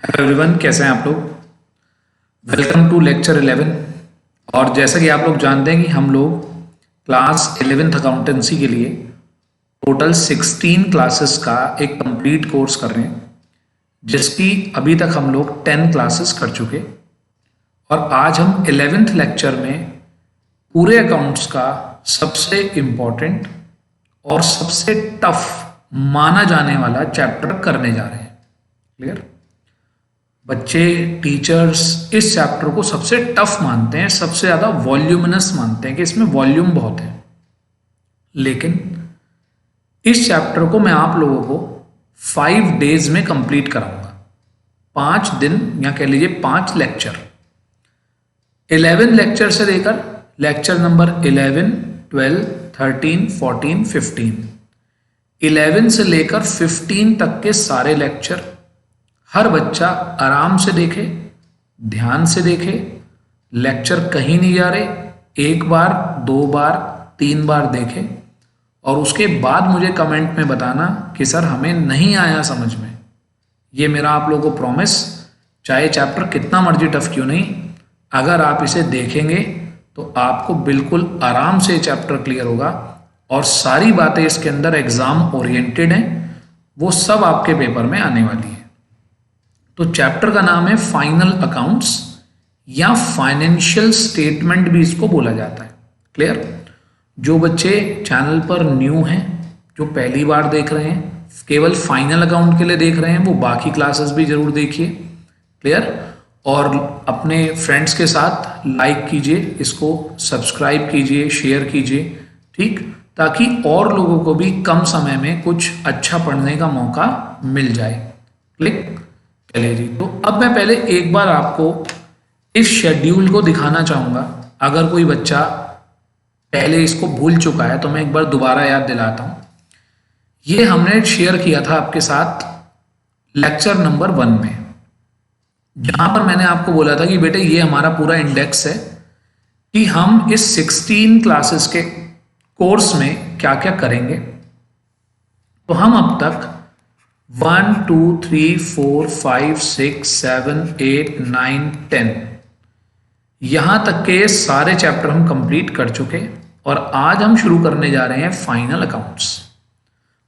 Hello everyone, कैसे हैं आप लोग। Welcome to lecture 11। और जैसा कि आप लोग जानते हैं कि हम लोग क्लास 11th अकाउंटेंसी के लिए टोटल 16 क्लासेस का एक कंप्लीट कोर्स कर रहे हैं, जिसकी अभी तक हम लोग 10 क्लासेस कर चुके। और आज हम 11th लेक्चर में पूरे अकाउंट्स का सबसे इम्पोर्टेंट और सबसे टफ माना जाने वाला चैप्टर करने जा रहे हैं। क्लियर? बच्चे, टीचर्स इस चैप्टर को सबसे टफ मानते हैं, सबसे ज़्यादा वॉल्यूमिनस मानते हैं कि इसमें वॉल्यूम बहुत है। लेकिन इस चैप्टर को मैं आप लोगों को 5 डेज में कंप्लीट कराऊंगा। 5 दिन या कह लीजिए 5 लेक्चर। 11 लेक्चर से लेकर लेक्चर नंबर 11, 12, 13, 14, 15, 11 से लेकर 15 तक के सारे लेक्चर हर बच्चा आराम से देखे, ध्यान से देखे। लेक्चर कहीं नहीं जा रहे, 1 बार 2 बार 3 बार देखे और उसके बाद मुझे कमेंट में बताना कि सर हमें नहीं आया समझ में। ये मेरा आप लोगों को प्रॉमिस, चाहे चैप्टर कितना मर्जी टफ क्यों नहीं, अगर आप इसे देखेंगे तो आपको बिल्कुल आराम से चैप्टर क्लियर होगा। और सारी बातें इसके अंदर एग्जाम ओरिएंटेड हैं, वो सब आपके पेपर में आने वाली है। तो चैप्टर का नाम है फाइनल अकाउंट्स या फाइनेंशियल स्टेटमेंट भी इसको बोला जाता है। क्लियर? जो बच्चे चैनल पर न्यू हैं, जो पहली बार देख रहे हैं, केवल फाइनल अकाउंट के लिए देख रहे हैं, वो बाकी क्लासेस भी जरूर देखिए। क्लियर? और अपने फ्रेंड्स के साथ लाइक कीजिए, इसको सब्सक्राइब कीजिए, शेयर कीजिए, ठीक, ताकि और लोगों को भी कम समय में कुछ अच्छा पढ़ने का मौका मिल जाए। क्लिक? चलिए जी, तो अब मैं पहले एक बार आपको इस शेड्यूल को दिखाना चाहूँगा। अगर कोई बच्चा पहले इसको भूल चुका है तो मैं एक बार दोबारा याद दिलाता हूँ। ये हमने शेयर किया था आपके साथ लेक्चर नंबर 1 में, जहाँ पर मैंने आपको बोला था कि बेटे ये हमारा पूरा इंडेक्स है कि हम इस 16 क्लासेस के कोर्स में क्या क्या करेंगे। तो हम अब तक 1, 2, 3, 4, 5, 6, 7, 8, 9, 10 यहां तक के सारे चैप्टर हम कंप्लीट कर चुके। और आज हम शुरू करने जा रहे हैं फाइनल अकाउंट्स।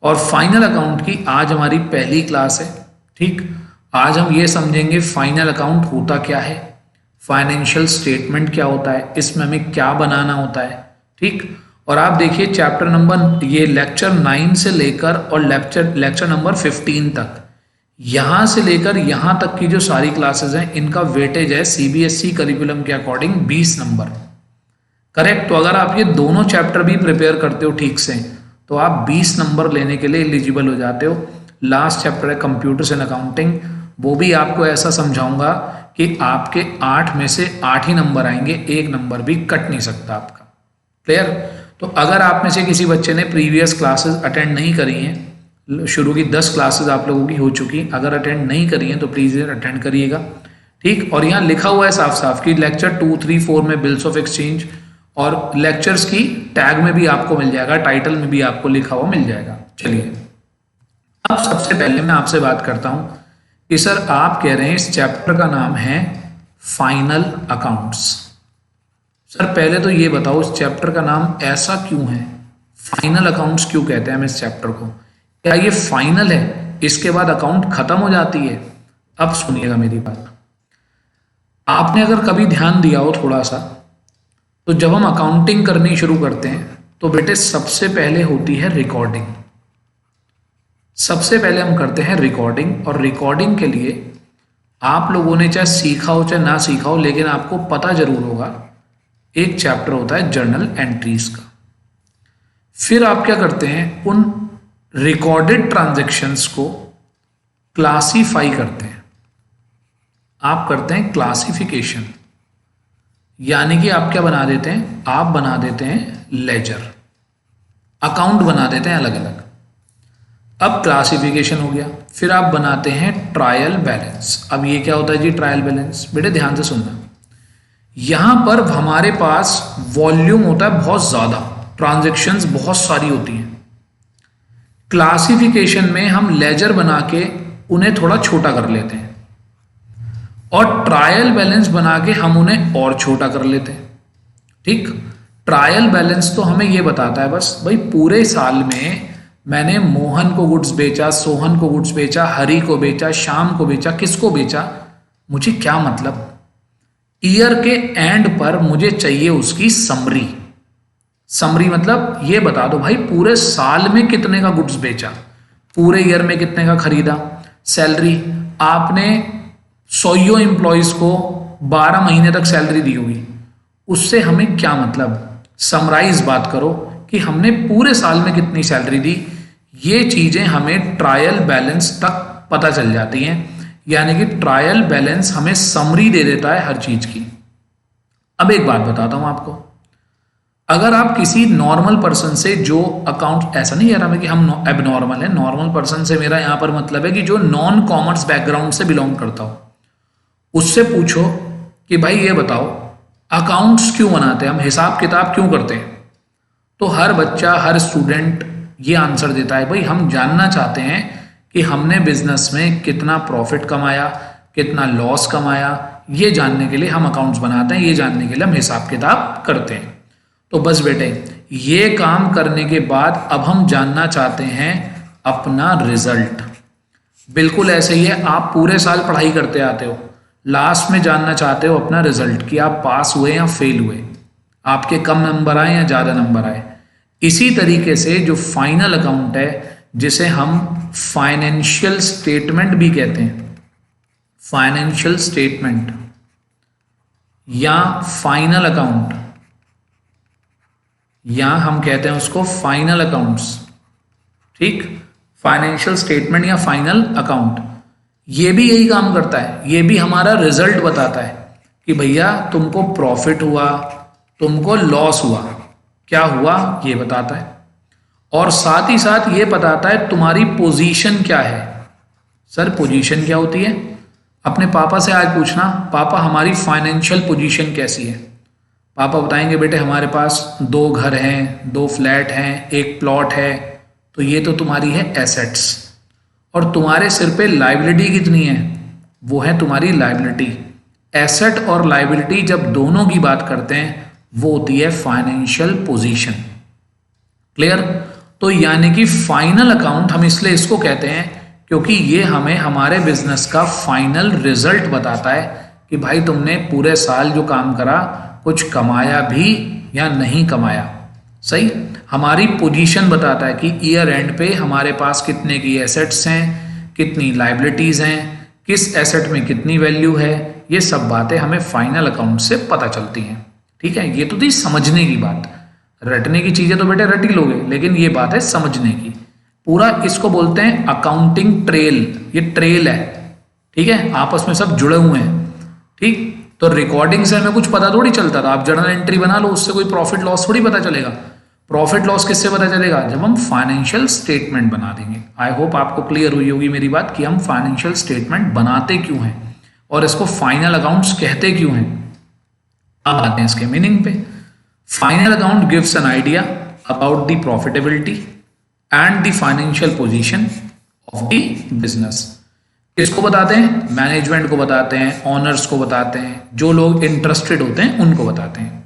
और फाइनल अकाउंट की आज हमारी पहली क्लास है। ठीक, आज हम ये समझेंगे फाइनल अकाउंट होता क्या है, फाइनेंशियल स्टेटमेंट क्या होता है, इसमें हमें क्या बनाना होता है। ठीक, और आप देखिए चैप्टर नंबर, ये लेक्चर 9 से लेकर और लेक्चर नंबर 15 तक, यहाँ से लेकर यहाँ तक की जो सारी क्लासेस हैं, इनका वेटेज है सीबीएसई करिकुलम के अकॉर्डिंग 20 नंबर। करेक्ट? तो अगर आप ये दोनों चैप्टर भी प्रिपेयर करते हो ठीक से तो आप 20 नंबर लेने के लिए एलिजिबल हो जाते हो। लास्ट चैप्टर है कंप्यूटर्स एंड अकाउंटिंग, वो भी आपको ऐसा समझाऊंगा कि आपके 8 में से 8 ही नंबर आएंगे, 1 नंबर भी कट नहीं सकता आपका। क्लियर? तो अगर आप में से किसी बच्चे ने प्रीवियस क्लासेस अटेंड नहीं करी हैं, शुरू की 10 क्लासेस आप लोगों की हो चुकी, अगर अटेंड नहीं करी हैं तो प्लीज़ अटेंड करिएगा। ठीक, और यहाँ लिखा हुआ है साफ साफ कि लेक्चर 2, 3, 4 में बिल्स ऑफ एक्सचेंज, और लेक्चर्स की टैग में भी आपको मिल जाएगा, टाइटल में भी आपको लिखा हुआ मिल जाएगा। चलिए, अब सबसे पहले मैं आपसे बात करता हूँ कि सर आप कह रहे हैं इस चैप्टर का नाम है फाइनल अकाउंट्स। सर पहले तो ये बताओ इस चैप्टर का नाम ऐसा क्यों है, फाइनल अकाउंट्स क्यों कहते हैं हम इस चैप्टर को? क्या ये फाइनल है, इसके बाद अकाउंट खत्म हो जाती है? अब सुनिएगा मेरी बात। आपने अगर कभी ध्यान दिया हो थोड़ा सा, तो जब हम अकाउंटिंग करनी शुरू करते हैं तो बेटे सबसे पहले होती है रिकॉर्डिंग। सबसे पहले हम करते हैं रिकॉर्डिंग, और रिकॉर्डिंग के लिए आप लोगों ने चाहे सीखा हो चाहे ना सीखा हो, लेकिन आपको पता जरूर होगा, एक चैप्टर होता है जर्नल एंट्रीज का। फिर आप क्या करते हैं, उन रिकॉर्डेड ट्रांजैक्शंस को क्लासीफाई करते हैं। आप करते हैं क्लासिफिकेशन, यानी कि आप क्या बना देते हैं, आप बना देते हैं लेजर, अकाउंट बना देते हैं अलग अलग। अब क्लासिफिकेशन हो गया, फिर आप बनाते हैं ट्रायल बैलेंस। अब ये क्या होता है जी ट्रायल बैलेंस? बेटे ध्यान से सुनना, यहां पर हमारे पास वॉल्यूम होता है बहुत ज्यादा, ट्रांजैक्शंस बहुत सारी होती हैं। क्लासिफिकेशन में हम लेजर बना के उन्हें थोड़ा छोटा कर लेते हैं। और ट्रायल बैलेंस बना के हम उन्हें और छोटा कर लेते हैं। ठीक, ट्रायल बैलेंस तो हमें ये बताता है बस भाई पूरे साल में मैंने मोहन को गुड्स बेचा, सोहन को गुड्स बेचा, हरि को बेचा, श्याम को बेचा, किसको बेचा, मुझे क्या मतलब। ईयर के एंड पर मुझे चाहिए उसकी समरी। समरी मतलब ये बता दो भाई पूरे साल में कितने का गुड्स बेचा, पूरे ईयर में कितने का खरीदा। सैलरी आपने 100 एम्प्लॉयज को 12 महीने तक सैलरी दी होगी, उससे हमें क्या मतलब। समराइज बात करो कि हमने पूरे साल में कितनी सैलरी दी। ये चीजें हमें ट्रायल बैलेंस तक पता चल जाती हैं, यानी कि ट्रायल बैलेंस हमें समरी दे देता है हर चीज की। अब एक बात बताता हूं आपको, अगर आप किसी नॉर्मल पर्सन से जो अकाउंट, ऐसा नहीं कह रहा मैं कि हम एबनॉर्मल है, नॉर्मल पर्सन से मेरा यहां पर मतलब है कि जो नॉन कॉमर्स बैकग्राउंड से बिलोंग करता हो, उससे पूछो कि भाई ये बताओ अकाउंट्स क्यों बनाते हैं, हम हिसाब किताब क्यों करते हैं, तो हर बच्चा हर स्टूडेंट ये आंसर देता है भाई हम जानना चाहते हैं कि हमने बिजनेस में कितना प्रॉफिट कमाया, कितना लॉस कमाया, ये जानने के लिए हम अकाउंट्स बनाते हैं, ये जानने के लिए हम हिसाब किताब करते हैं। तो बस बेटे ये काम करने के बाद अब हम जानना चाहते हैं अपना रिजल्ट। बिल्कुल ऐसे ही है, आप पूरे साल पढ़ाई करते आते हो, लास्ट में जानना चाहते हो अपना रिजल्ट कि आप पास हुए या फेल हुए, आपके कम नंबर आए या ज़्यादा नंबर आए। इसी तरीके से जो फाइनल अकाउंट है, जिसे हम फाइनेंशियल स्टेटमेंट भी कहते हैं, फाइनेंशियल स्टेटमेंट या फाइनल अकाउंट, या हम कहते हैं उसको फाइनल अकाउंट्स। ठीक, फाइनेंशियल स्टेटमेंट या फाइनल अकाउंट, ये भी यही काम करता है, ये भी हमारा रिजल्ट बताता है कि भैया तुमको प्रॉफिट हुआ, तुमको लॉस हुआ, क्या हुआ ये बताता है। और साथ ही साथ ये बताता है तुम्हारी पोजीशन क्या है। सर पोजीशन क्या होती है, अपने पापा से आज पूछना पापा हमारी फाइनेंशियल पोजीशन कैसी है, पापा बताएंगे बेटे हमारे पास 2 घर हैं, 2 फ्लैट हैं, 1 प्लॉट है, तो ये तो तुम्हारी है एसेट्स। और तुम्हारे सिर पे लाइबिलिटी कितनी है, वो है तुम्हारी लाइबिलिटी। एसेट और लाइबिलिटी जब दोनों की बात करते हैं वो होती है फाइनेंशियल पोजीशन। क्लियर, तो यानी कि फाइनल अकाउंट हम इसलिए इसको कहते हैं क्योंकि ये हमें हमारे बिजनेस का फाइनल रिजल्ट बताता है कि भाई तुमने पूरे साल जो काम करा कुछ कमाया भी या नहीं कमाया। सही, हमारी पोजीशन बताता है कि ईयर एंड पे हमारे पास कितने की एसेट्स हैं, कितनी लाइबिलिटीज हैं, किस एसेट में कितनी वैल्यू है, ये सब बातें हमें फाइनल अकाउंट से पता चलती हैं। ठीक है, ये तो थी समझने की बात, रटने की चीजें तो बेटे रट ही लोगे, लेकिन ये बात है समझने की। पूरा इसको बोलते हैं अकाउंटिंग ट्रेल, ये ट्रेल है। ठीक है, आपस में सब जुड़े हुए हैं। ठीक, तो रिकॉर्डिंग से हमें कुछ पता थोड़ी चलता था, आप जर्नल एंट्री बना लो उससे कोई प्रॉफिट लॉस थोड़ी पता चलेगा। प्रॉफिट लॉस किससे पता चलेगा, जब हम फाइनेंशियल स्टेटमेंट बना देंगे। आई होप आपको क्लियर हुई होगी मेरी बात कि हम फाइनेंशियल स्टेटमेंट बनाते क्यों हैं और इसको फाइनल अकाउंट्स कहते क्यों हैं। अब आते हैं इसके मीनिंग पे। Final account gives an idea about the profitability and the financial position of the business. किसको बताते हैं, मैनेजमेंट को बताते हैं, ऑनर्स को बताते हैं, जो लोग इंटरेस्टेड होते हैं उनको बताते हैं।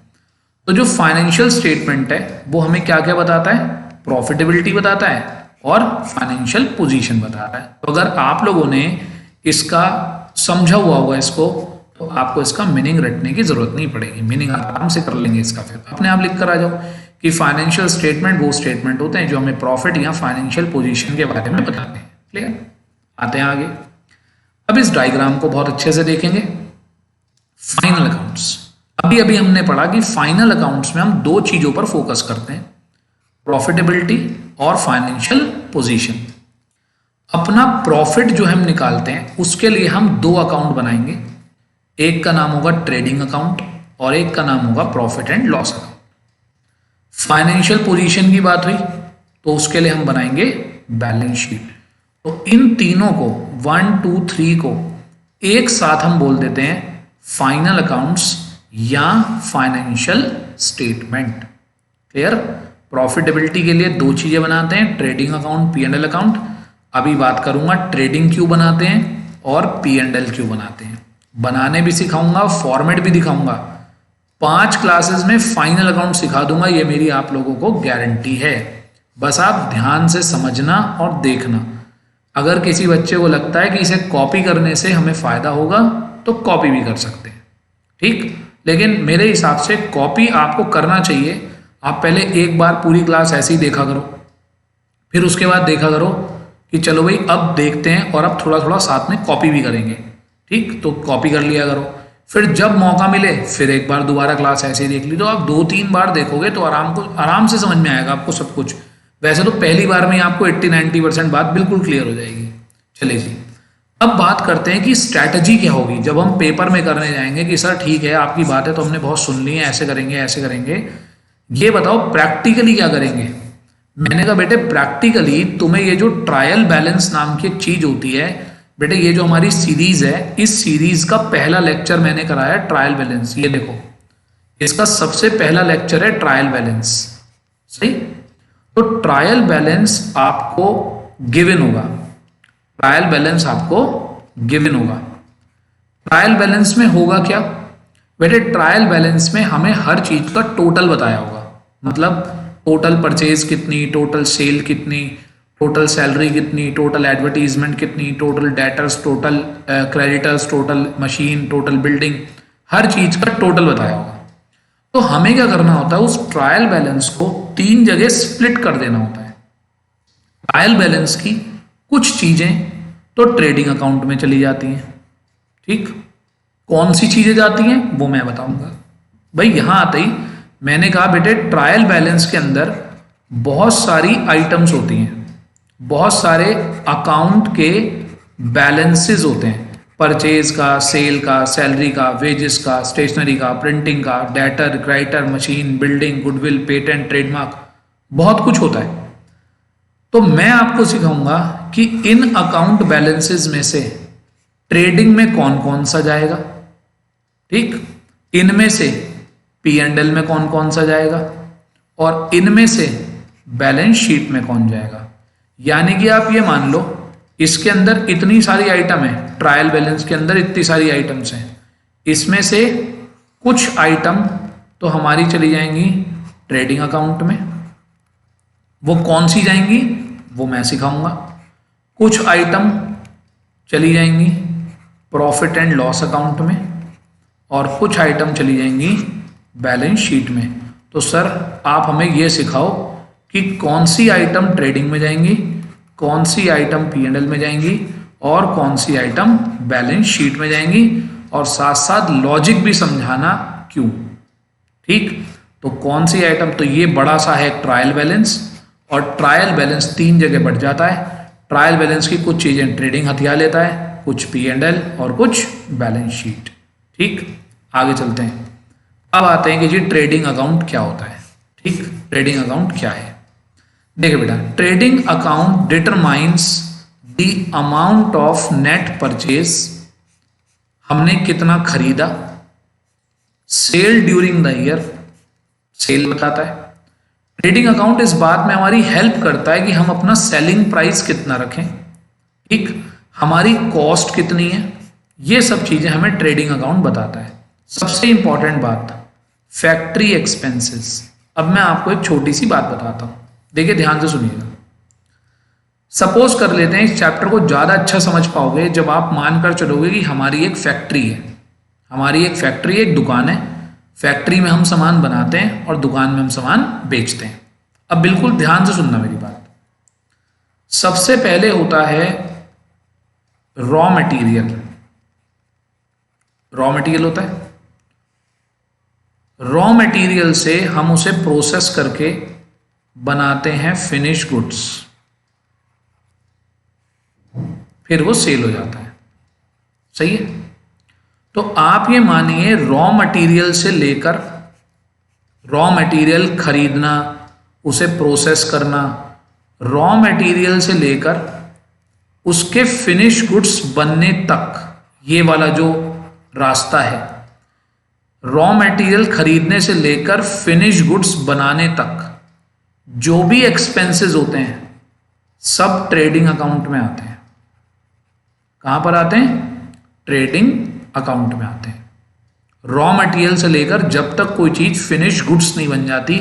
तो जो फाइनेंशियल स्टेटमेंट है वो हमें क्या क्या बताता है, प्रॉफिटेबिलिटी बताता है और फाइनेंशियल पोजीशन बताता है। तो अगर आप लोगों ने इसका समझा हुआ होगा इसको, तो आपको इसका मीनिंग रटने की जरूरत नहीं पड़ेगी, मीनिंग आराम से कर लेंगे इसका, फिर अपने आप लिख कर आ जाओ कि फाइनेंशियल स्टेटमेंट वो स्टेटमेंट होते हैं जो हमें प्रॉफिट या फाइनेंशियल पोजीशन के बारे में बताते हैं। क्लियर, आते हैं आगे। अब इस डायग्राम को बहुत अच्छे से देखेंगे। फाइनल अकाउंट्स, अभी अभी हमने पढ़ा कि फाइनल अकाउंट्स में हम 2 चीजों पर फोकस करते हैं, प्रॉफिटेबिलिटी और फाइनेंशियल पोजीशन। अपना प्रॉफिट जो हम निकालते हैं उसके लिए हम 2 अकाउंट बनाएंगे, एक का नाम होगा ट्रेडिंग अकाउंट और एक का नाम होगा profit and loss account. Financial position की बात हुई तो उसके लिए हम बनाएंगे बैलेंस शीट। तो इन तीनों को 1, 2, 3 को एक साथ हम बोल देते हैं फाइनल अकाउंट्स या फाइनेंशियल स्टेटमेंट। क्लियर, प्रॉफिटेबिलिटी के लिए 2 चीजें बनाते हैं, ट्रेडिंग अकाउंट, P&L अकाउंट। अभी बात करूंगा ट्रेडिंग क्यों बनाते हैं और P&L क्यों बनाते हैं। बनाने भी सिखाऊंगा, फॉर्मेट भी दिखाऊंगा। 5 क्लासेस में फाइनल अकाउंट सिखा दूंगा, ये मेरी आप लोगों को गारंटी है। बस आप ध्यान से समझना और देखना। अगर किसी बच्चे को लगता है कि इसे कॉपी करने से हमें फ़ायदा होगा तो कॉपी भी कर सकते हैं, ठीक। लेकिन मेरे हिसाब से कॉपी आपको करना चाहिए। आप पहले एक बार पूरी क्लास ऐसे ही देखा करो, फिर उसके बाद देखा करो कि चलो भाई अब देखते हैं और अब थोड़ा थोड़ा साथ में कॉपी भी करेंगे, ठीक। तो कॉपी कर लिया करो, फिर जब मौका मिले फिर एक बार दोबारा क्लास ऐसे ही देख ली। तो आप 2-3 बार देखोगे तो आराम से समझ में आएगा आपको सब कुछ। वैसे तो पहली बार में ही आपको 80-90% बात बिल्कुल क्लियर हो जाएगी। चलिए जी, अब बात करते हैं कि स्ट्रैटेजी क्या होगी जब हम पेपर में करने जाएंगे कि सर ठीक है आपकी बात है तो हमने बहुत सुन ली है, ऐसे करेंगे ऐसे करेंगे, ये बताओ प्रैक्टिकली क्या करेंगे। मैंने कहा बेटे प्रैक्टिकली तुम्हें ये जो ट्रायल बैलेंस नाम की एक चीज होती है बेटे, ये जो हमारी सीरीज है इस सीरीज का पहला लेक्चर मैंने कराया है ट्रायल बैलेंस। ये देखो इसका सबसे पहला लेक्चर है ट्रायल बैलेंस, सही। तो ट्रायल बैलेंस आपको गिवन होगा, ट्रायल बैलेंस आपको गिवन होगा। ट्रायल बैलेंस में होगा क्या बेटे, ट्रायल बैलेंस में हमें हर चीज का टोटल बताया होगा। मतलब टोटल परचेज कितनी, टोटल सेल कितनी, टोटल सैलरी कितनी, टोटल एडवर्टीजमेंट कितनी, total debtors, total creditors, total machine, total building, हर चीज का टोटल बताया होगा। तो हमें क्या करना होता है, उस ट्रायल बैलेंस को 3 जगह स्प्लिट कर देना होता है। ट्रायल बैलेंस की कुछ चीजें तो ट्रेडिंग अकाउंट में चली जाती हैं, ठीक। कौन सी चीजें जाती हैं वो मैं बताऊंगा। भाई यहां आते ही मैंने कहा बेटे ट्रायल बैलेंस के अंदर बहुत सारी आइटम्स होती हैं, बहुत सारे अकाउंट के बैलेंसेस होते हैं, परचेज का, सेल का, सैलरी का, वेजेस का, स्टेशनरी का, प्रिंटिंग का, debtor, creditor, machine, building, goodwill, patent, trademark, बहुत कुछ होता है। तो मैं आपको सिखाऊंगा कि इन अकाउंट बैलेंसेस में से ट्रेडिंग में कौन कौन सा जाएगा, ठीक। इनमें से P&L में कौन कौन सा जाएगा और इनमें से बैलेंस शीट में कौन जाएगा। यानी कि आप ये मान लो इसके अंदर इतनी सारी आइटम है, ट्रायल बैलेंस के अंदर इतनी सारी आइटम्स हैं, इसमें से कुछ आइटम तो हमारी चली जाएंगी ट्रेडिंग अकाउंट में, वो कौन सी जाएंगी वो मैं सिखाऊंगा। कुछ आइटम चली जाएंगी प्रॉफिट एंड लॉस अकाउंट में और कुछ आइटम चली जाएंगी बैलेंस शीट में। तो सर आप हमें ये सिखाओ कि कौन सी आइटम ट्रेडिंग में जाएंगी, कौन सी आइटम P&L में जाएंगी और कौन सी आइटम बैलेंस शीट में जाएंगी, और साथ साथ लॉजिक भी समझाना क्यों, ठीक। तो कौन सी आइटम, तो ये बड़ा सा है ट्रायल बैलेंस, और ट्रायल बैलेंस 3 जगह बढ़ जाता है। ट्रायल बैलेंस की कुछ चीजें ट्रेडिंग हथियार लेता है, कुछ P&L और कुछ बैलेंस शीट, ठीक। आगे चलते हैं, अब आते हैं कि जी ट्रेडिंग अकाउंट क्या होता है, ठीक। ट्रेडिंग अकाउंट क्या है, देखिए बेटा, trading account determines the amount of net purchase, हमने कितना खरीदा, sale during the year, sale बताता है। ट्रेडिंग अकाउंट इस बात में हमारी हेल्प करता है कि हम अपना सेलिंग प्राइस कितना रखें, ठीक, हमारी कॉस्ट कितनी है, ये सब चीजें हमें ट्रेडिंग अकाउंट बताता है। सबसे इंपॉर्टेंट बात फैक्ट्री एक्सपेंसेस। अब मैं आपको एक छोटी सी बात बताता हूं, देखिए ध्यान से सुनिएगा। सपोज कर लेते हैं इस चैप्टर को ज्यादा अच्छा समझ पाओगे जब आप मानकर चलोगे कि हमारी एक फैक्ट्री है, हमारी एक फैक्ट्री, एक दुकान है, फैक्ट्री में हम सामान बनाते हैं और दुकान में हम सामान बेचते हैं। अब बिल्कुल ध्यान से सुनना मेरी बात। सबसे पहले होता है रॉ मटेरियल, रॉ मटेरियल होता है, रॉ मटेरियल से हम उसे प्रोसेस करके बनाते हैं फिनिश गुड्स, फिर वो सेल हो जाता है, सही है। तो आप ये मानिए रॉ मटेरियल से लेकर, रॉ मटेरियल खरीदना, उसे प्रोसेस करना, रॉ मटेरियल से लेकर उसके फिनिश गुड्स बनने तक, ये वाला जो रास्ता है, रॉ मटेरियल खरीदने से लेकर फिनिश गुड्स बनाने तक जो भी एक्सपेंसेस होते हैं सब ट्रेडिंग अकाउंट में आते हैं। कहां पर आते हैं, ट्रेडिंग अकाउंट में आते हैं। रॉ मटेरियल से लेकर जब तक कोई चीज फिनिश गुड्स नहीं बन जाती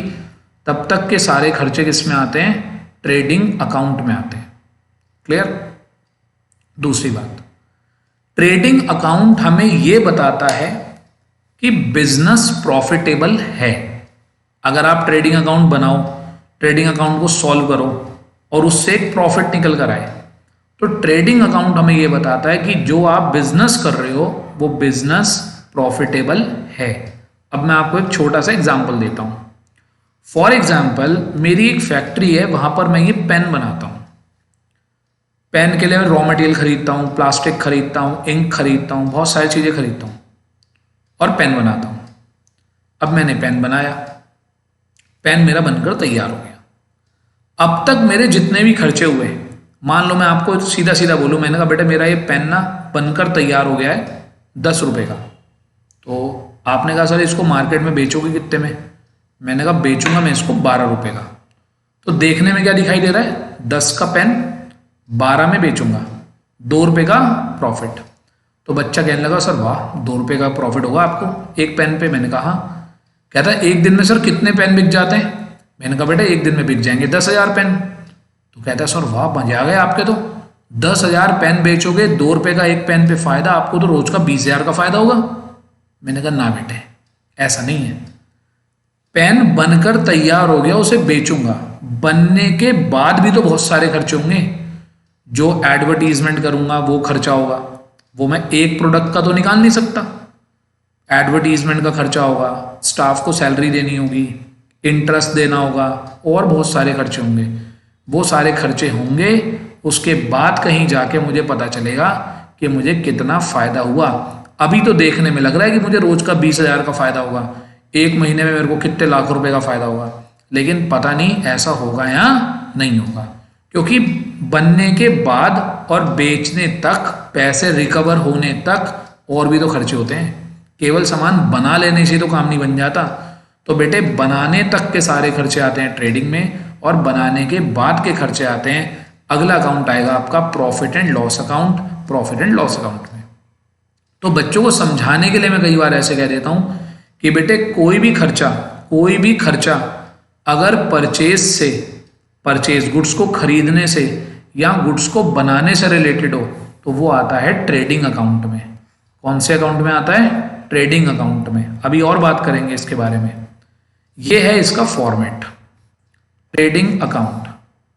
तब तक के सारे खर्चे किस में आते हैं? ट्रेडिंग अकाउंट में आते हैं। क्लियर? दूसरी बात, ट्रेडिंग अकाउंट हमें यह बताता है कि बिजनेस प्रॉफिटेबल है। अगर आप ट्रेडिंग अकाउंट बनाओ, ट्रेडिंग अकाउंट को सॉल्व करो और उससे एक प्रॉफिट निकल कर आए, तो ट्रेडिंग अकाउंट हमें यह बताता है कि जो आप बिजनेस कर रहे हो वो बिजनेस प्रॉफिटेबल है। अब मैं आपको एक छोटा सा एग्जांपल देता हूं। फॉर एग्जांपल, मेरी एक फैक्ट्री है, वहां पर मैं ये पेन बनाता हूं। पेन के लिए मैं रॉ मटेरियल खरीदता हूं, प्लास्टिक खरीदता हूं, इंक खरीदता हूं, बहुत सारी चीजें खरीदता हूं और पेन बनाता हूं। अब मैंने पेन बनाया, पेन मेरा बनकर तैयार हो गया। अब तक मेरे जितने भी खर्चे हुए, मान लो मैं आपको सीधा सीधा बोलूं, मैंने कहा बेटा मेरा ये पेन ना बनकर तैयार हो गया है 10 रुपए का। तो आपने कहा सर इसको मार्केट में बेचोगे कितने में? मैंने कहा बेचूंगा मैं इसको 12 रुपए का। तो देखने में क्या दिखाई दे रहा है? 10 का पेन 12 में बेचूंगा, 2 रुपए का प्रॉफिट। तो बच्चा कहने लगा सर वाह 2 रुपए का प्रॉफिट होगा आपको एक पेन पे। मैंने कहा कहता है एक दिन में सर कितने पेन बिक जाते हैं? मैंने कहा बेटा एक दिन में बिक जाएंगे 10,000 पेन। तो कहता है सर वाह मजा आ गए आपके तो, 10,000 पेन बेचोगे, 2 रुपए का एक पेन पे फायदा, आपको तो रोज का 20,000 का फायदा होगा। मैंने कहा ना बेटे ऐसा नहीं है, पेन बनकर तैयार हो गया उसे बेचूंगा, बनने के बाद भी तो बहुत सारे खर्चे होंगे। जो एडवर्टीजमेंट करूंगा वो खर्चा होगा, वो मैं एक प्रोडक्ट का तो निकाल नहीं सकता। एडवर्टीजमेंट का खर्चा होगा, स्टाफ को सैलरी देनी होगी, इंटरेस्ट देना होगा और बहुत सारे खर्चे होंगे। वो सारे खर्चे होंगे, उसके बाद कहीं जाके मुझे पता चलेगा कि मुझे कितना फायदा हुआ। अभी तो देखने में लग रहा है कि मुझे रोज का 20,000 का फायदा होगा, एक महीने में मेरे को कितने लाख रुपए का फायदा होगा, लेकिन पता नहीं ऐसा होगा या नहीं होगा, क्योंकि बनने के बाद और बेचने तक, पैसे रिकवर होने तक और भी तो खर्चे होते हैं। केवल सामान बना लेने से तो काम नहीं बन जाता। तो बेटे बनाने तक के सारे खर्चे आते हैं ट्रेडिंग में, और बनाने के बाद के खर्चे आते हैं। अगला अकाउंट आएगा आपका profit and loss account, profit and loss account में। तो बच्चों को समझाने के लिए मैं कई बार ऐसे कह देता हूं कि बेटे कोई भी खर्चा अगर परचेज गुड्स को खरीदने से या गुड्स को बनाने से रिलेटेड हो तो वो आता है ट्रेडिंग अकाउंट में। कौन से अकाउंट में आता है? ट्रेडिंग अकाउंट में। अभी और बात करेंगे इसके बारे में। ये है इसका फॉर्मेट, ट्रेडिंग अकाउंट।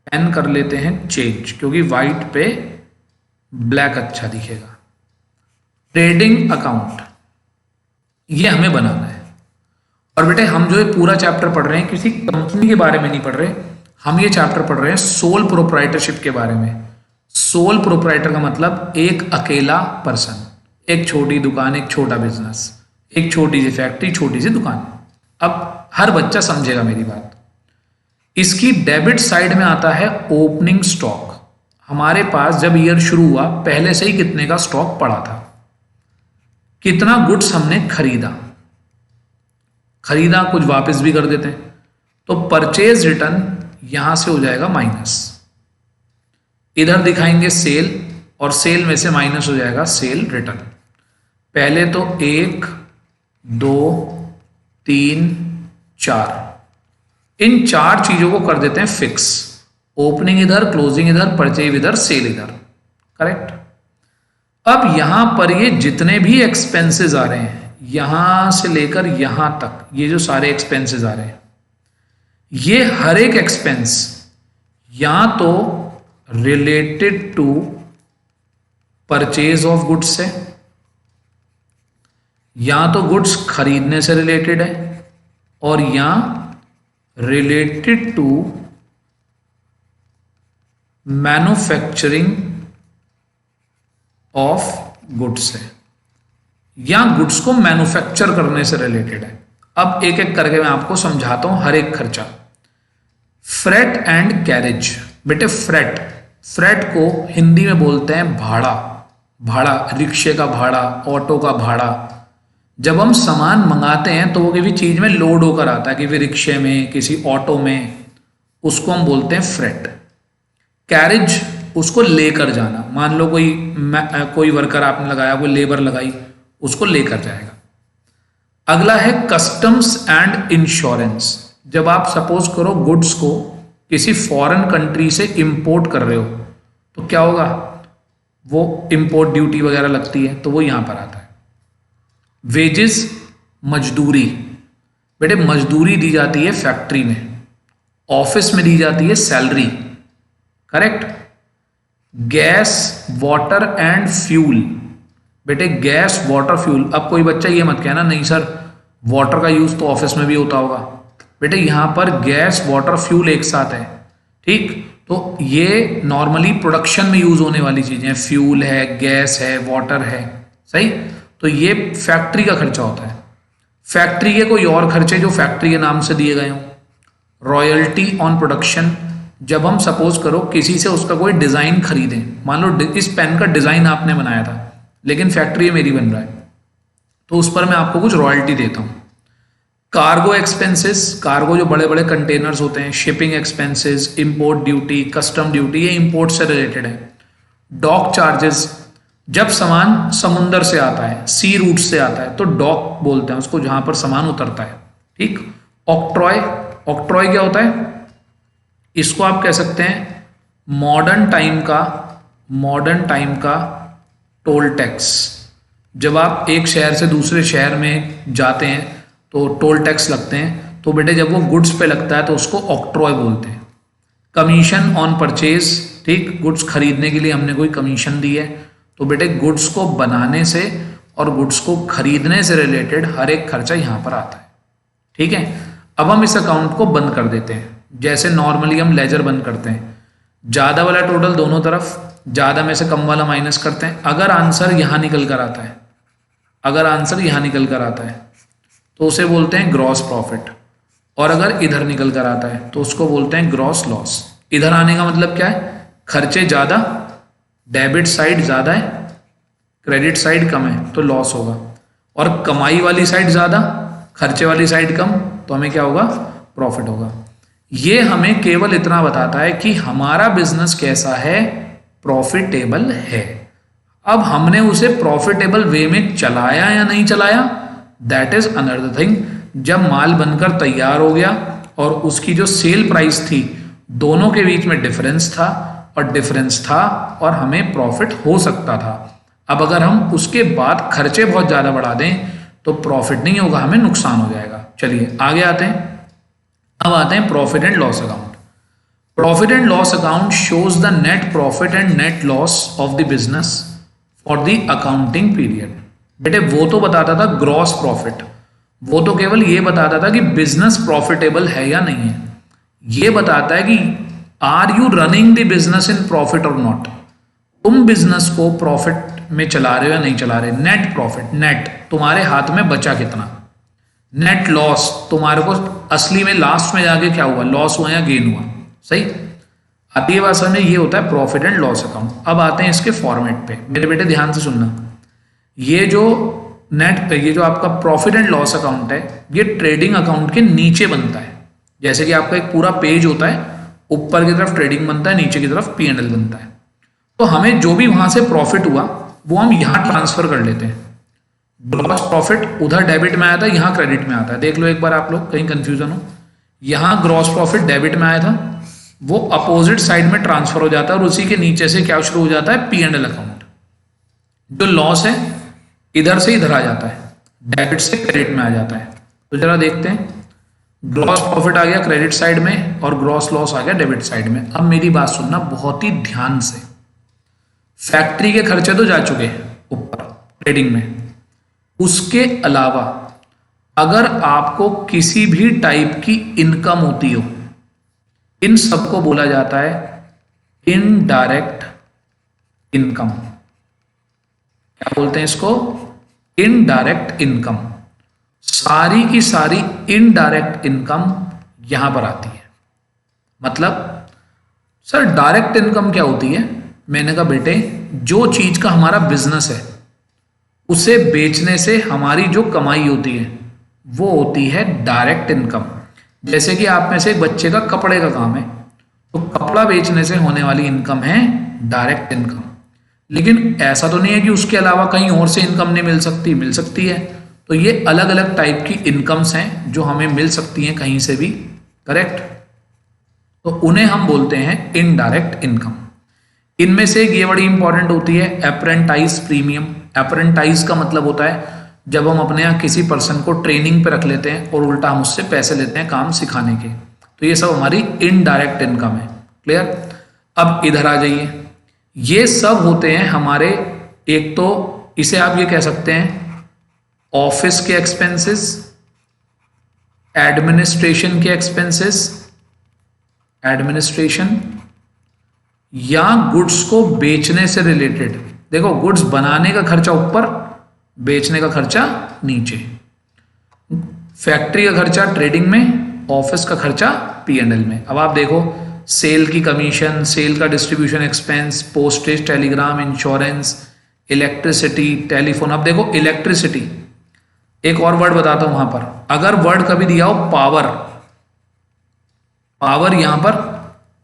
पेन कर लेते हैं चेंज, क्योंकि व्हाइट पे ब्लैक अच्छा दिखेगा। ट्रेडिंग अकाउंट ये हमें बनाना है। और बेटे हम जो ये पूरा चैप्टर पढ़ रहे हैं किसी कंपनी के बारे में नहीं पढ़ रहे, हम ये चैप्टर पढ़ रहे हैं सोल प्रोप्राइटरशिप के बारे में। सोल प्रोप्राइटर का मतलब एक अकेला पर्सन, एक छोटी दुकान, एक छोटा बिजनेस, एक छोटी सी फैक्ट्री, छोटी सी दुकान। अब हर बच्चा समझेगा मेरी बात। इसकी डेबिट साइड में आता है ओपनिंग स्टॉक। हमारे पास जब ईयर शुरू हुआ पहले से ही कितने का स्टॉक पड़ा था, कितना गुड्स हमने खरीदा, कुछ वापस भी कर देते हैं, तो परचेज रिटर्न यहां से हो जाएगा माइनस। इधर दिखाएंगे सेल, और सेल में से माइनस हो जाएगा सेल रिटर्न। पहले तो 1 2 3 4, इन 4 चीजों को कर देते हैं फिक्स। ओपनिंग इधर, क्लोजिंग इधर, परचेज इधर, सेल इधर। करेक्ट। अब यहां पर ये जितने भी एक्सपेंसेस आ रहे हैं, यहां से लेकर यहां तक, ये जो सारे एक्सपेंसेस आ रहे हैं, ये हर एक एक्सपेंस या तो related to purchase of goods से, या तो गुड्स खरीदने से रिलेटेड है, और या related to manufacturing of goods है, या गुड्स को मैन्युफैक्चर करने से रिलेटेड है। अब एक एक करके मैं आपको समझाता हूं हर एक खर्चा। Freight and carriage. बेटे फ्रेट को हिंदी में बोलते हैं भाड़ा, रिक्शे का भाड़ा, ऑटो का भाड़ा। जब हम सामान मंगाते हैं तो वो किसी चीज में लोड होकर आता है, किसी रिक्शे में, किसी ऑटो में, उसको हम बोलते हैं फ्रेट। कैरेज उसको लेकर जाना। मान लो कोई वर्कर आपने लगाया, कोई लेबर लगाई, उसको लेकर जाएगा। अगला है कस्टम्स एंड इंश्योरेंस। जब आप सपोज करो गुड्स को किसी फॉरेन कंट्री से इंपोर्ट कर रहे हो तो क्या होगा, वो इंपोर्ट ड्यूटी वगैरह लगती है, तो वो यहां पर आता है। वेजेस, मजदूरी, बेटे मजदूरी दी जाती है फैक्ट्री में, ऑफिस में दी जाती है salary, correct. Gas, water and fuel, बेटे गैस, वाटर, फ्यूल। अब कोई बच्चा ये मत कहना नहीं सर वाटर का यूज तो ऑफिस में भी होता होगा, बेटे यहां पर गैस, वाटर, फ्यूल एक साथ है, ठीक। तो ये नॉर्मली प्रोडक्शन में यूज होने वाली चीजें, फ्यूल है, गैस है, वाटर है, सही। तो ये फैक्ट्री का खर्चा होता है। फैक्ट्री के कोई और खर्चे जो फैक्ट्री के नाम से दिए गए हों, रॉयल्टी ऑन प्रोडक्शन। जब हम सपोज करो किसी से उसका कोई डिजाइन खरीदें, मान लो इस पेन का डिजाइन आपने बनाया था लेकिन फैक्ट्री मेरी बन रहा है, तो उस पर मैं आपको कुछ रॉयल्टी देता हूं। कार्गो एक्सपेंसेस, कार्गो जो बड़े बड़े कंटेनर्स होते हैं, shipping expenses, import duty, custom duty, ये इंपोर्ट से रिलेटेड है। डॉक चार्जेस, जब सामान समुंदर से आता है, सी रूट से आता है तो डॉक बोलते हैं उसको, जहां पर सामान उतरता है, ठीक। ऑक्ट्रॉय, ऑक्ट्रॉय क्या होता है, इसको आप कह सकते हैं मॉडर्न टाइम का टोल टैक्स। जब आप एक शहर से दूसरे शहर में जाते हैं तो टोल टैक्स लगते हैं, तो बेटे जब वो गुड्स पे लगता है तो उसको ऑक्ट्रॉय बोलते हैं। कमीशन ऑन परचेज, ठीक, गुड्स खरीदने के लिए हमने कोई कमीशन दी है, तो बेटे गुड्स को बनाने से और गुड्स को खरीदने से रिलेटेड हर एक खर्चा यहां पर आता है, ठीक है। अब हम इस अकाउंट को बंद कर देते हैं, जैसे नॉर्मली हम लेजर बंद करते हैं, ज्यादा वाला टोटल दोनों तरफ, ज्यादा में से कम वाला माइनस करते हैं। अगर आंसर यहां निकल कर आता है, अगर आंसर यहां निकल कर आता है तो उसे बोलते हैं ग्रॉस प्रॉफिट, और अगर इधर निकल कर आता है तो उसको बोलते हैं ग्रॉस लॉस। इधर आने का मतलब क्या है, खर्चे ज्यादा, डेबिट साइड ज्यादा है, क्रेडिट साइड कम है तो लॉस होगा, और कमाई वाली साइड ज्यादा, खर्चे वाली साइड कम, तो हमें क्या होगा, प्रॉफिट होगा। ये हमें केवल इतना बताता है कि हमारा बिजनेस कैसा है, प्रॉफिटेबल है। अब हमने उसे प्रॉफिटेबल वे में चलाया या नहीं चलाया, दैट इज अनदर थिंग। जब माल बनकर तैयार हो गया और उसकी जो सेल प्राइस थी, दोनों के बीच में डिफरेंस था, और हमें प्रॉफिट हो सकता था। अब अगर हम उसके बाद खर्चे बहुत ज्यादा बढ़ा दें तो प्रॉफिट नहीं होगा, हमें नुकसान हो जाएगा। चलिए आगे आते हैं। अब आते हैं profit and loss account. Profit and loss account shows the net profit and net loss of the business for the accounting period. बेटे वो तो बताता था ग्रॉस प्रॉफिट, वो तो केवल ये बताता था कि बिजनेस प्रॉफिटेबल है या नहीं है। ये बताता है कि are you running the business in profit और नॉट, तुम बिजनेस को प्रॉफिट में चला रहे हो या नहीं चला रहे। नेट प्रॉफिट, नेट तुम्हारे हाथ में बचा कितना, नेट लॉस तुम्हारे को असली में लास्ट में जाके क्या हुआ, लॉस हुआ या गेन हुआ, सही। आती है बात समझ, ये होता है प्रॉफिट एंड लॉस अकाउंट। अब आते हैं इसके फॉर्मेट पे, मेरे बेटे ध्यान से सुनना। ये जो ये जो आपका प्रॉफिट एंड लॉस अकाउंट है, ये ट्रेडिंग अकाउंट के नीचे बनता है। जैसे कि आपका एक पूरा पेज होता है, ऊपर की तरफ ट्रेडिंग बनता है, नीचे की तरफ P&L बनता है। तो हमें जो भी वहां से प्रॉफिट हुआ वो हम यहां ट्रांसफर कर लेते हैं। ग्रॉस प्रॉफिट उधर डेबिट में आया था, यहां क्रेडिट में आता है। देख लो एक बार आप लोग, कहीं कंफ्यूजन हो। यहां ग्रॉस प्रॉफिट डेबिट में आया था, वो अपोजिट साइड में ट्रांसफर हो जाता है और उसी के नीचे से क्या शुरू हो जाता है, P&L अकाउंट। जो लॉस है इधर से इधर आ जाता है, डेबिट से क्रेडिट में आ जाता है। तो जरा देखते हैं, ग्रॉस प्रॉफिट आ गया क्रेडिट साइड में और ग्रॉस लॉस आ गया डेबिट साइड में। अब मेरी बात सुनना बहुत ही ध्यान से। फैक्ट्री के खर्चे तो जा चुके हैं ऊपर ट्रेडिंग में, उसके अलावा अगर आपको किसी भी टाइप की इनकम होती हो, इन सबको बोला जाता है इनडायरेक्ट इनकम। क्या बोलते हैं इसको, इनडायरेक्ट इनकम। सारी की सारी इनडायरेक्ट इनकम यहां पर आती है। मतलब सर डायरेक्ट इनकम क्या होती है, मैंने कहा बेटे जो चीज का हमारा बिजनेस है उसे बेचने से हमारी जो कमाई होती है वो होती है डायरेक्ट इनकम। जैसे कि आप में से एक बच्चे का कपड़े का काम है, तो कपड़ा बेचने से होने वाली इनकम है डायरेक्ट इनकम। लेकिन ऐसा तो नहीं है कि उसके अलावा कहीं और से इनकम नहीं मिल सकती है। तो ये अलग अलग टाइप की इनकम्स हैं जो हमें मिल सकती हैं कहीं से भी, करेक्ट। तो उन्हें हम बोलते हैं इनडायरेक्ट इनकम। इनमें से एक ये बड़ी इंपॉर्टेंट होती है अप्रेंटाइज प्रीमियम। अप्रेंटाइज का मतलब होता है जब हम अपने यहाँ किसी पर्सन को ट्रेनिंग पे रख लेते हैं और उल्टा हम उससे पैसे लेते हैं काम सिखाने के, तो ये सब हमारी इनडायरेक्ट इनकम है। क्लियर। अब इधर आ जाइए, ये सब होते हैं हमारे, एक तो इसे आप ये कह सकते हैं ऑफिस के एक्सपेंसेस, एडमिनिस्ट्रेशन के एक्सपेंसेस, एडमिनिस्ट्रेशन या गुड्स को बेचने से रिलेटेड। देखो गुड्स बनाने का खर्चा ऊपर, बेचने का खर्चा नीचे। फैक्ट्री का खर्चा ट्रेडिंग में, ऑफिस का खर्चा P&L में। अब आप देखो सेल की कमीशन, सेल का distribution expense, postage, Telegram, insurance, electricity, telephone. अब देखो इलेक्ट्रिसिटी, एक और वर्ड बताता हूं वहां पर, अगर वर्ड कभी दिया हो पावर, पावर यहां पर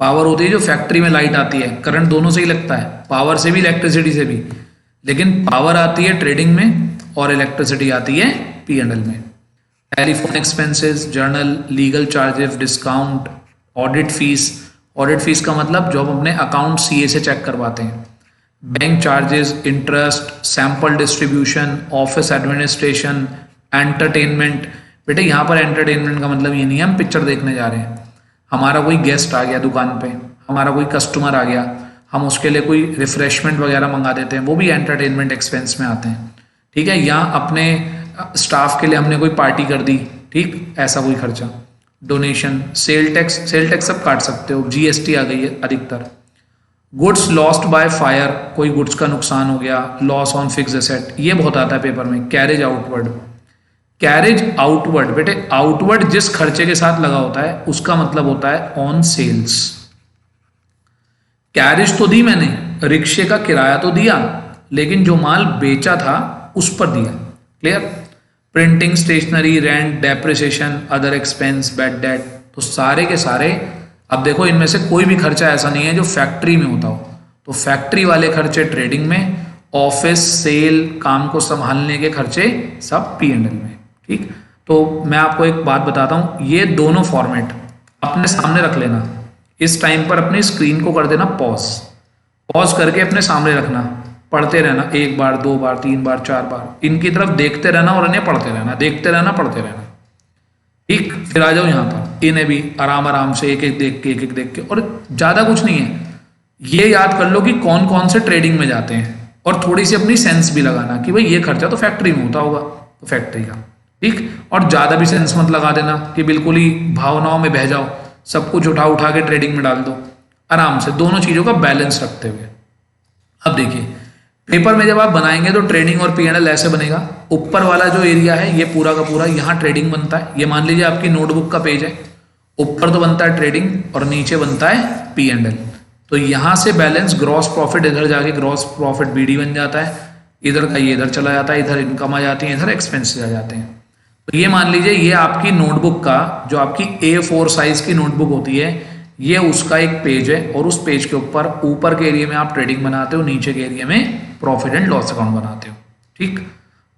पावर होती है जो फैक्ट्री में लाइट आती है, करंट दोनों से ही लगता है, पावर से भी इलेक्ट्रिसिटी से भी, लेकिन पावर आती है ट्रेडिंग में और इलेक्ट्रिसिटी आती है P&L में। Telephone expenses, journal, legal charges, discount, audit fees. Audit fees का मतलब जो हम अपने अकाउंट CA से चेक करवाते हैं। Bank charges, interest, sample distribution, office administration, entertainment. बेटे यहाँ पर एंटरटेनमेंट का मतलब ये नहीं है हम पिक्चर देखने जा रहे हैं, हमारा कोई गेस्ट आ गया दुकान पे, हमारा कोई कस्टमर आ गया, हम उसके लिए कोई रिफ्रेशमेंट वगैरह मंगा देते हैं, वो भी एंटरटेनमेंट एक्सपेंस में आते हैं। ठीक है, या अपने स्टाफ के लिए हमने कोई पार्टी कर दी, ठीक, ऐसा कोई खर्चा। डोनेशन, सेल टैक्स सब काट सकते हो, GST आ गई है अधिकतर। गुड्स लॉस्ट बाय फायर, कोई गुड्स का नुकसान हो गया, लॉस ऑन फिक्स एसेट, ये बहुत आता है पेपर में। कैरेज आउटवर्ड, कैरेज आउटवर्ड, बेटे आउटवर्ड जिस खर्चे के साथ लगा होता है उसका मतलब होता है ऑन सेल्स। कैरेज तो दी मैंने, रिक्शे का किराया तो दिया, लेकिन जो माल बेचा था उस पर दिया। Clear. Printing, stationery, rent, depreciation, other expense, bad debt, तो सारे के सारे। अब देखो इनमें से कोई भी खर्चा ऐसा नहीं है जो फैक्ट्री में होता हो, तो फैक्ट्री वाले खर्चे ट्रेडिंग में, ऑफिस, सेल, काम को संभालने के खर्चे सब P&L में। ठीक, तो मैं आपको एक बात बताता हूं, ये दोनों फॉर्मेट अपने सामने रख लेना। इस टाइम पर अपनी स्क्रीन को कर देना पॉज करके अपने सामने रखना, पढ़ते रहना, 1 बार 2 बार 3 बार 4 बार, इनकी तरफ देखते रहना और इन्हें पढ़ते रहना, देखते रहना, पढ़ते रहना। ठीक, फिर आ जाओ यहाँ पर, इन्हें भी आराम से एक एक देख के, और ज्यादा कुछ नहीं है, ये याद कर लो कि कौन कौन से ट्रेडिंग में जाते हैं, और थोड़ी सी अपनी सेंस भी लगाना कि भाई ये खर्चा तो फैक्ट्री में होता होगा, तो फैक्ट्री का। ठीक, और ज्यादा भी सेंस मत लगा देना कि बिल्कुल ही भावनाओं में बह जाओ, सब कुछ उठा के ट्रेडिंग में डाल दो। आराम से दोनों चीजों का बैलेंस रखते हुए। अब देखिए पेपर में जब आप बनाएंगे तो ट्रेडिंग और P&L ऐसे बनेगा, ऊपर वाला जो एरिया है ये पूरा का पूरा यहाँ ट्रेडिंग बनता है। ये मान लीजिए आपकी नोटबुक का पेज है, ऊपर तो बनता है ट्रेडिंग और नीचे बनता है P&L। तो यहाँ से बैलेंस ग्रॉस प्रॉफिट इधर जाके ग्रॉस प्रॉफिट BD बन जाता है, इधर का ये इधर चला जाता है, इधर इनकम आ जाती है, इधर एक्सपेंसेस आ जाते हैं। तो ये मान लीजिए ये आपकी नोटबुक का, जो आपकी A4 साइज की नोटबुक होती है, ये उसका एक पेज है, और उस पेज के ऊपर के एरिया में आप ट्रेडिंग बनाते हो, नीचे के एरिया में प्रॉफिट एंड लॉस अकाउंट बनाते हो। ठीक,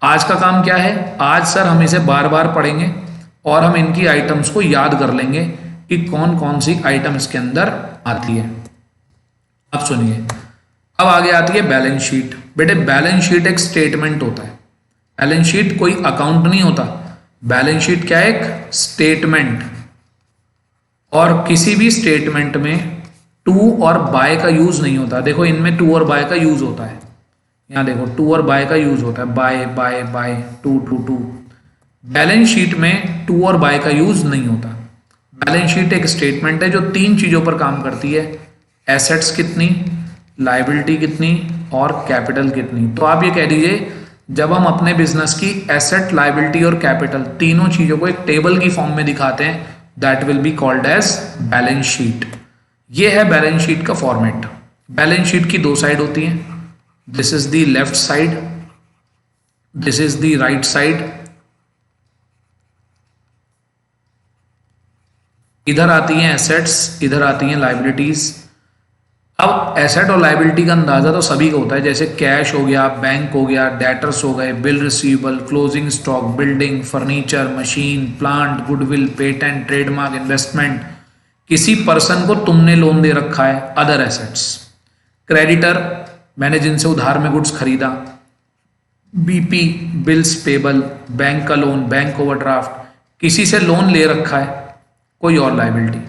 आज का काम क्या है, आज सर हम इसे बार बार पढ़ेंगे और हम इनकी आइटम्स को याद कर लेंगे कि कौन कौन सी आइटम इसके अंदर आती है। अब सुनिए, अब आगे आती है बैलेंस शीट। बेटे बैलेंस शीट एक स्टेटमेंट होता है, बैलेंस शीट कोई अकाउंट नहीं होता। बैलेंस शीट क्या है, एक स्टेटमेंट, और किसी भी स्टेटमेंट में टू और बाय का यूज नहीं होता। देखो इनमें टू और बाय का यूज होता है, यहां देखो टू और बाय का यूज होता है, by by by, to to to. Balance sheet में टू और बाय का यूज नहीं होता। बैलेंस शीट एक स्टेटमेंट है जो 3 चीजों पर काम करती है, एसेट्स कितनी, लायबिलिटी कितनी और कैपिटल कितनी। तो आप ये कह दीजिए जब हम अपने बिजनेस की एसेट, लायबिलिटी और कैपिटल तीनों चीजों को एक टेबल की फॉर्म में दिखाते हैं, that will be called as balance sheet. ये है बैलेंस शीट का फॉर्मेट। बैलेंस शीट की 2 साइड होती हैं, this is the left side, this is the right side. इधर आती हैं एसेट्स, इधर आती हैं लायबिलिटीज। अब एसेट और लाइबिलिटी का अंदाजा तो सभी का होता है, जैसे कैश हो गया, बैंक हो गया, डेटर्स हो गए, bill receivable, closing stock, building, furniture, machine, plant, goodwill, patent, trademark, investment. किसी पर्सन को तुमने लोन दे रखा है, अदर एसेट्स। क्रेडिटर, मैंने जिनसे उधार में गुड्स खरीदा। बीपी, बिल्स पेबल, बैंक का लोन, बैंक ओवरड्राफ्ट, किसी से लोन ले रखा है, कोई और लाइबिलिटी।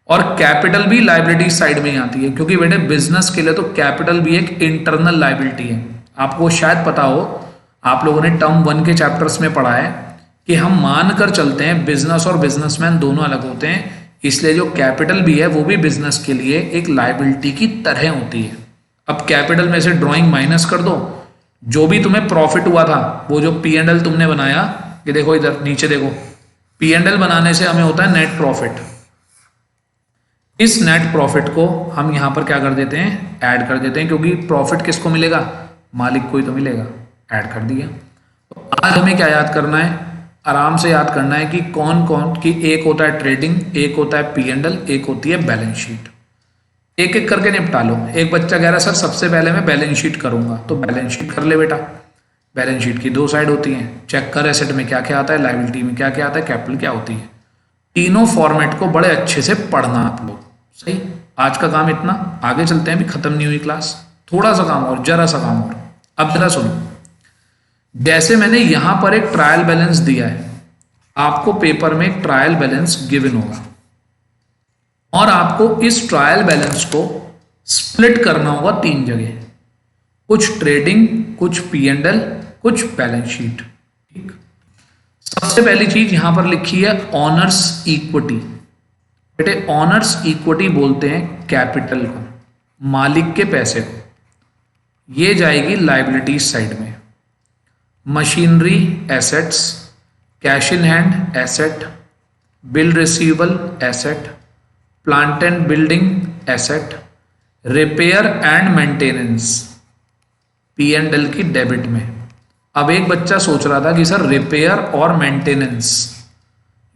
और कैपिटल भी लाइबिलिटी साइड में ही आती है, क्योंकि बेटे बिजनेस के लिए तो कैपिटल भी एक इंटरनल लाइबिलिटी है। आपको शायद पता हो, आप लोगों ने टर्म 1 के चैप्टर्स में पढ़ा है कि हम मान कर चलते हैं बिजनेस और बिजनेसमैन दोनों अलग होते हैं, इसलिए जो कैपिटल भी है वो भी बिजनेस के लिए एक लाइबिलिटी की तरह होती है। अब कैपिटल में से ड्रॉइंग माइनस कर दो, जो भी तुम्हें प्रॉफिट हुआ था, वो जो P&L तुमने बनाया, ये देखो इधर नीचे देखो, P&L बनाने से हमें होता है नेट प्रॉफिट। इस नेट प्रॉफिट को हम यहां पर क्या कर देते हैं, ऐड कर देते हैं, क्योंकि प्रॉफिट किसको मिलेगा, मालिक को ही तो मिलेगा। ऐड कर दिया। तो आज हमें क्या याद करना है, आराम से याद करना है कि कौन कौन की, एक होता है ट्रेडिंग, एक होता है P&L, एक होती है बैलेंस शीट। एक एक करके निपटा लो। एक बच्चा कह रहा है सर सबसे पहले मैं बैलेंस शीट करूंगा, तो बैलेंस शीट कर ले बेटा। बैलेंस शीट की 2 साइड होती हैं, चेक कर एसेट में क्या क्या आता है, लाइबिलिटी में क्या क्या आता है, कैपिटल क्या होती है। तीनों फॉर्मेट को बड़े अच्छे से पढ़ना आप लोग। सही, आज का काम इतना, आगे चलते हैं, अभी खत्म नहीं हुई क्लास, थोड़ा सा काम और, जरा सा काम और। अब जरा सुनो, जैसे मैंने यहां पर एक ट्रायल बैलेंस दिया है, आपको पेपर में एक ट्रायल बैलेंस गिवन होगा और आपको इस ट्रायल बैलेंस को स्प्लिट करना होगा 3 जगह, कुछ ट्रेडिंग, कुछ P&L, कुछ बैलेंस शीट। ठीक, सबसे पहली चीज यहां पर लिखी है ऑनर्स इक्विटी। बेटे ऑनर्स इक्विटी बोलते हैं कैपिटल को, मालिक के पैसे को। ये जाएगी लाइबिलिटी साइड में। Machinery assets, cash in hand asset, bill receivable asset, plant and building asset, repair and maintenance P&L की डेबिट में। अब एक बच्चा सोच रहा था कि सर रिपेयर और मेंटेनेंस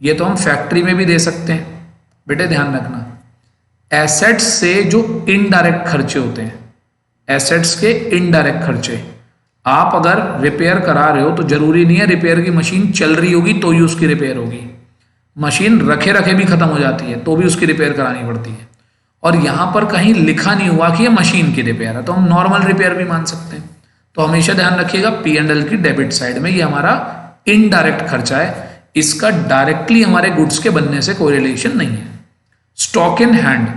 ये तो हम फैक्ट्री में भी दे सकते हैं। बेटे ध्यान रखना, एसेट्स से जो इनडायरेक्ट खर्चे होते हैं, एसेट्स के इनडायरेक्ट खर्चे, आप अगर रिपेयर करा रहे हो तो जरूरी नहीं है रिपेयर की मशीन चल रही होगी तो ही उसकी रिपेयर होगी। मशीन रखे रखे भी खत्म हो जाती है तो भी उसकी रिपेयर करानी पड़ती है। और यहां पर कहीं लिखा नहीं हुआ कि ये मशीन की रिपेयर है, तो हम नॉर्मल रिपेयर भी मान सकते हैं। तो हमेशा ध्यान रखिएगा P&L की डेबिट साइड में ये हमारा इनडायरेक्ट खर्चा है, इसका डायरेक्टली हमारे गुड्स के बनने से कोई रिलेशन नहीं है। स्टॉक इन हैंड,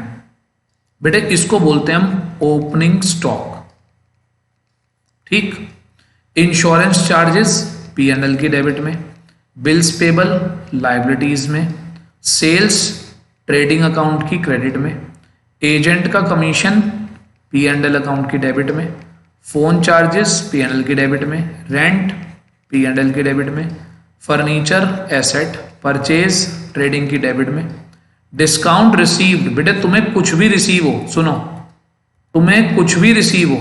बेटे इसको बोलते हैं हम ओपनिंग स्टॉक। ठीक, इंश्योरेंस चार्जेस P&L की डेबिट में, बिल्स पेबल लाइबिलिटीज में, सेल्स ट्रेडिंग अकाउंट की क्रेडिट में, एजेंट का कमीशन P&L अकाउंट की डेबिट में, फोन चार्जेस P&L की डेबिट में, रेंट P&L की डेबिट में, फर्नीचर एसेट परचेज ट्रेडिंग की डेबिट में, डिस्काउंट रिसीव्ड, बेटे तुम्हें कुछ भी रिसीव हो, सुनो तुम्हें कुछ भी रिसीव हो,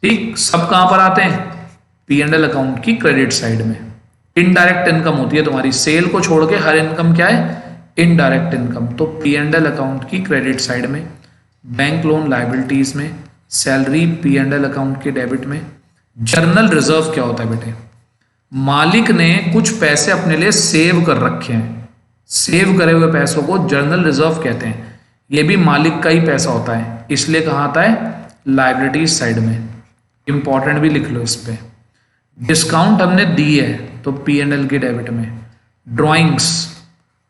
ठीक, सब कहां पर आते हैं P&L अकाउंट की क्रेडिट साइड में। इनडायरेक्ट इनकम होती है तुम्हारी, सेल को छोड़ के हर इनकम क्या है, इनडायरेक्ट इनकम, तो P&L अकाउंट की क्रेडिट साइड में। बैंक लोन लाइबिलिटीज में, सैलरी P&L अकाउंट के डेबिट में। जर्नल रिजर्व क्या होता है बेटे, मालिक ने कुछ पैसे अपने लिए सेव कर रखे हैं, सेव करे हुए पैसों को जर्नल रिजर्व कहते हैं। ये भी मालिक का ही पैसा होता है, इसलिए कहाँ आता है, लाइबिलिटीज साइड में। इंपॉर्टेंट भी लिख लो इस पे। डिस्काउंट हमने दी है तो P&L की डेबिट में। ड्राइंग्स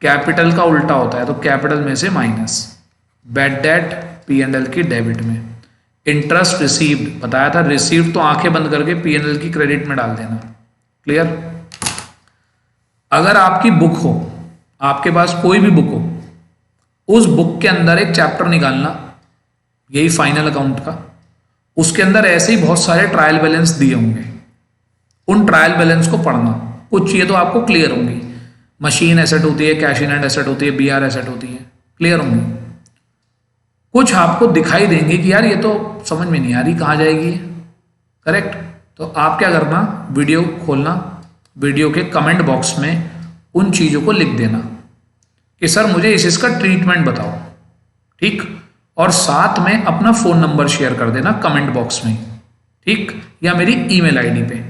कैपिटल का उल्टा होता है तो कैपिटल में से माइनस। बैड डेट P&L की डेबिट में। इंटरेस्ट रिसीव्ड बताया था, रिसीव्ड तो आंखें बंद करके P&L की क्रेडिट में डाल देना। क्लियर। अगर आपकी बुक हो, आपके पास कोई भी बुक हो, उस बुक के अंदर एक चैप्टर निकालना, यही फाइनल अकाउंट का, उसके अंदर ऐसे ही बहुत सारे ट्रायल बैलेंस दिए होंगे, उन ट्रायल बैलेंस को पढ़ना। कुछ चीजें तो आपको क्लियर होंगी, मशीन एसेट होती है, कैश इन हैंड एसेट होती है, BR एसेट होती है, क्लियर होंगी। कुछ आपको दिखाई देंगे कि यार ये तो समझ में नहीं आ रही, कहाँ जाएगी ये, करेक्ट। तो आप क्या करना, वीडियो खोलना, वीडियो के कमेंट बॉक्स में उन चीज़ों को लिख देना कि सर मुझे इसका ट्रीटमेंट बताओ, ठीक। और साथ में अपना फ़ोन नंबर शेयर कर देना कमेंट बॉक्स में, ठीक, या मेरी ईमेल आईडी पे।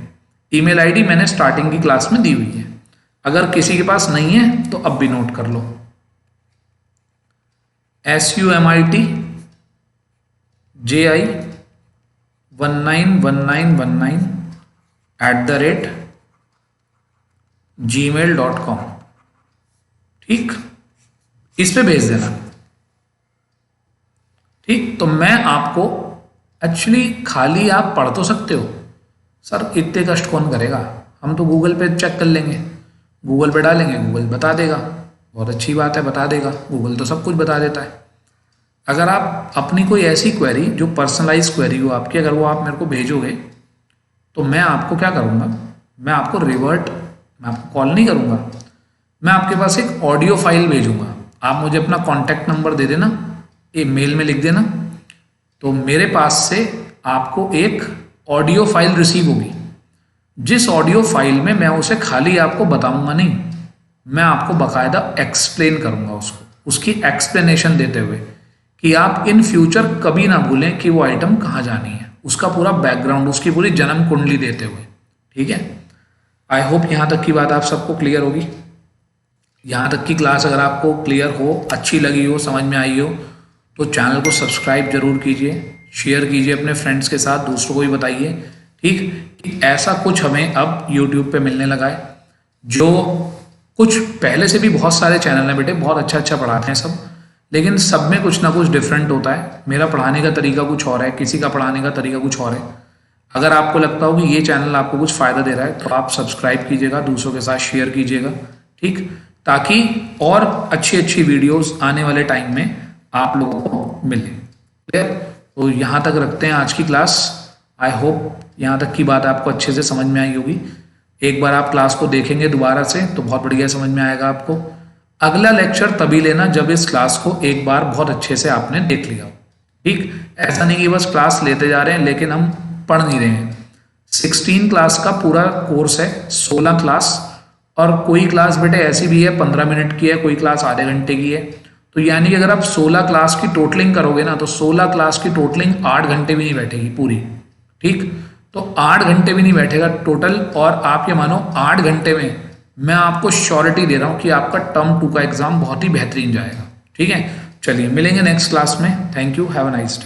ईमेल आईडी मैंने स्टार्टिंग की क्लास में दी हुई है, अगर किसी के पास नहीं है तो अब भी नोट कर लो। SUMITJI191919@gmail.com, ठीक, इस पे भेज देना। ठीक, तो मैं आपको एक्चुअली खाली आप पढ़ तो सकते हो सर, इतने कष्ट कौन करेगा, हम तो गूगल पे चेक कर लेंगे, गूगल पे डालेंगे, गूगल बता देगा, बहुत अच्छी बात है, बता देगा, गूगल तो सब कुछ बता देता है। अगर आप अपनी कोई ऐसी क्वेरी जो पर्सनलाइज क्वेरी हो आपकी, अगर वो आप मेरे को भेजोगे तो मैं आपको क्या करूँगा, मैं आपको मैं आपको कॉल नहीं करूँगा, मैं आपके पास एक ऑडियो फाइल भेजूँगा। आप मुझे अपना कॉन्टैक्ट नंबर दे देना, ये मेल में लिख देना, तो मेरे पास से आपको एक ऑडियो फाइल रिसीव होगी। जिस ऑडियो फाइल में मैं उसे खाली आपको बताऊंगा नहीं, मैं आपको बाकायदा एक्सप्लेन करूंगा उसको, उसकी एक्सप्लेनेशन देते हुए कि आप इन फ्यूचर कभी ना भूलें कि वो आइटम कहाँ जानी है, उसका पूरा बैकग्राउंड, उसकी पूरी जन्म कुंडली देते हुए, ठीक है। आई होप यहाँ तक की बात आप सबको क्लियर होगी। यहाँ तक की क्लास अगर आपको क्लियर हो, अच्छी लगी हो, समझ में आई हो, तो चैनल को सब्सक्राइब जरूर कीजिए, शेयर कीजिए अपने फ्रेंड्स के साथ, दूसरों को भी बताइए, ठीक, कि ऐसा कुछ हमें अब यूट्यूब पे मिलने लगा है। जो कुछ पहले से भी बहुत सारे चैनल हैं बेटे, बहुत अच्छा पढ़ाते हैं सब, लेकिन सब में कुछ ना कुछ डिफरेंट होता है। मेरा पढ़ाने का तरीका कुछ और है, किसी का पढ़ाने का तरीका कुछ और है। अगर आपको लगता हो कि ये चैनल आपको कुछ फ़ायदा दे रहा है तो आप सब्सक्राइब कीजिएगा, दूसरों के साथ शेयर कीजिएगा, ठीक, ताकि और अच्छी वीडियोज़ आने वाले टाइम में आप लोगों को मिले। तो यहाँ तक रखते हैं आज की क्लास। आई होप यहाँ तक की बात आपको अच्छे से समझ में आई होगी। एक बार आप क्लास को देखेंगे दोबारा से तो बहुत बढ़िया समझ में आएगा आपको। अगला लेक्चर तभी लेना जब इस क्लास को एक बार बहुत अच्छे से आपने देख लिया, ठीक। ऐसा नहीं कि बस क्लास लेते जा रहे हैं लेकिन हम पढ़ नहीं रहे हैं। 16 क्लास का पूरा कोर्स है, 16 क्लास, और कोई क्लास बेटे ऐसी भी है 15 मिनट की है, कोई क्लास आधे घंटे की है। तो यानी कि अगर आप 16 क्लास की टोटलिंग करोगे ना, तो 16 क्लास की टोटलिंग 8 घंटे भी नहीं बैठेगी पूरी, ठीक। तो 8 घंटे भी नहीं बैठेगा टोटल, और आप ये मानो 8 घंटे में मैं आपको श्योरिटी दे रहा हूँ कि आपका टर्म 2 का एग्जाम बहुत ही बेहतरीन जाएगा, ठीक है। चलिए मिलेंगे नेक्स्ट क्लास में। Thank you, have a nice day.